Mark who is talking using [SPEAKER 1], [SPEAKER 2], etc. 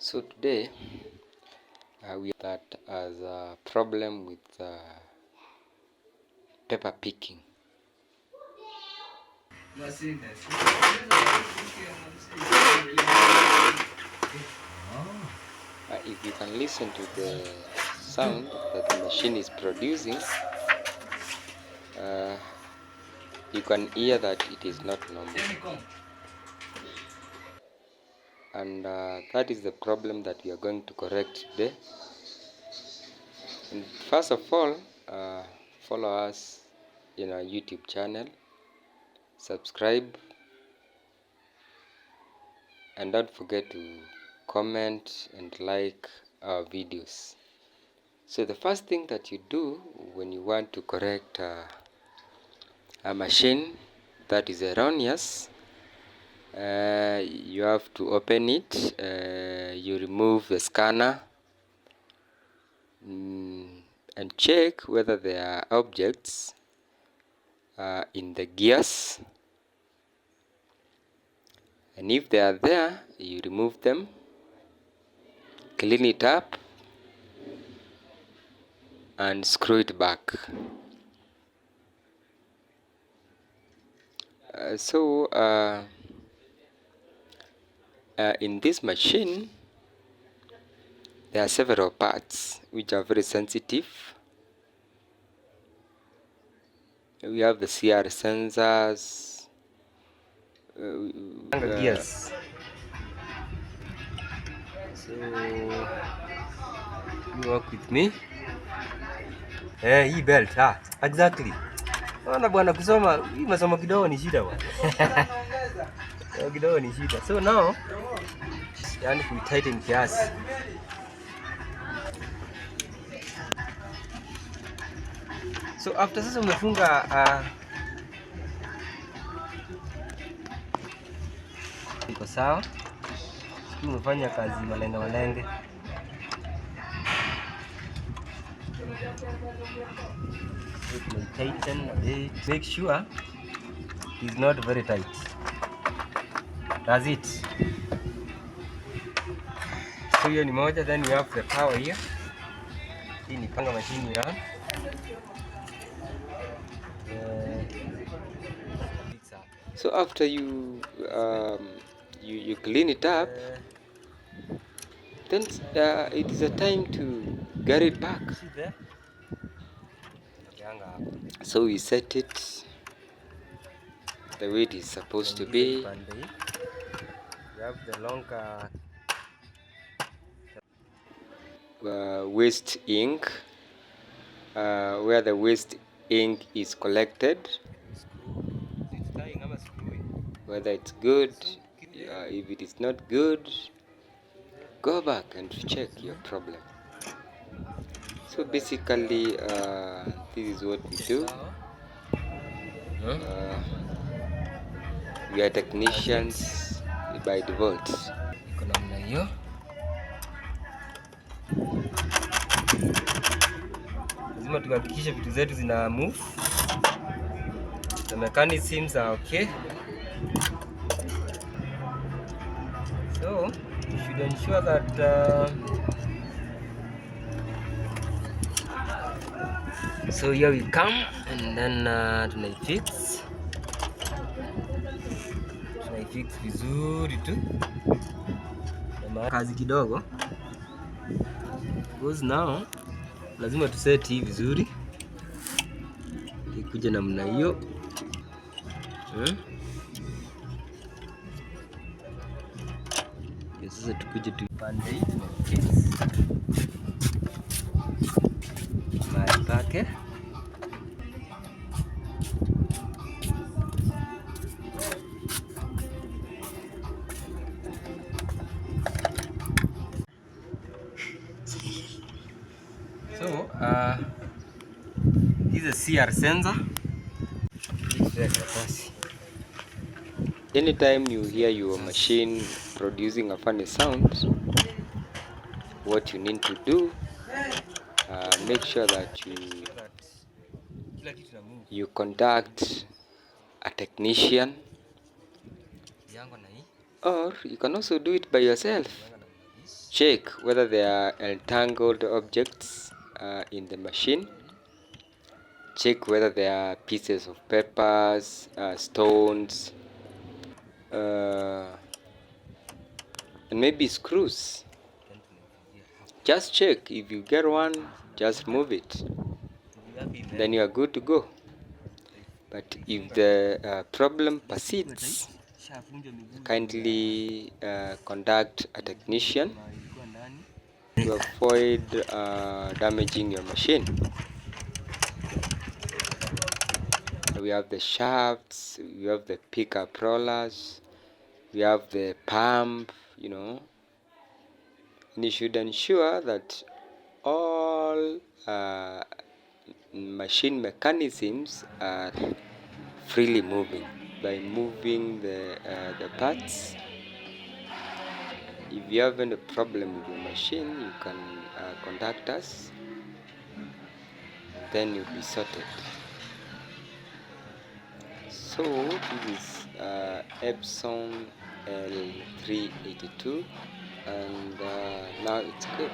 [SPEAKER 1] So today we have that as a problem with paper picking. If you can listen to the sound that the machine is producing, you can hear that it is not normal. And that is the problem that we are going to correct today. And first of all, follow us in our YouTube channel, subscribe, and don't forget to comment and like our videos. So the first thing that you do when you want to correct a machine that is erroneous, you have to open it, you remove the scanner, and check whether there are objects in the gears, and if they are there, you remove them, clean it up, and screw it back. In this machine, there are several parts which are very sensitive. We have the CR sensors, gears. So you work with me. Hii belt, exactly. Naona bwana, kusoma hii masomo kidogo ni shida bwana. Kidogo ni shida. So now, yani we tighten kiasi. So after sasa umefunga iko sawa. Umefanya kazi malenge. Tighten it. Make sure it's not very tight. That's it. So hiyo ni moja. Then you have the power here. Hii ni panga machine run. So after you clean it up, then it is a time to get it back. So we set it the way it is supposed to be. You have the longer waste ink, where the waste ink is collected, whether it's good. If it is not good, go back and check your problem. So basically, this is what we do. We are technicians by default. Iko namna hiyo. Lazima tuhakikishe vitu zetu zina move. The mechanisms are okay. So you should ensure that so here we come, and then tunaifix vizuri tu, kazi kidogo, because now lazima tuset hii vizuri ikuje namna hiyo. Sasa tukuje tupande hii mahali pake. So this is a CR sensor. Anytime you hear your machine producing a funny sound, what you need to do, make sure that you contact a technician, or you can also do it by yourself. check whether there are entangled objects in the machine. Check whether there are pieces of papers, stones, and maybe screws. Just check. If you get one, just move it. Then you are good to go. But if the problem persists, kindly contact a technician to avoid damaging your machine. We have the shafts, we have the pickup rollers, we have the pump, and you should ensure that all machine mechanisms are freely moving. By moving the parts, if you have any problem with your machine, you can contact us, then you'll be sorted. So this is Epson L382, and now it's good.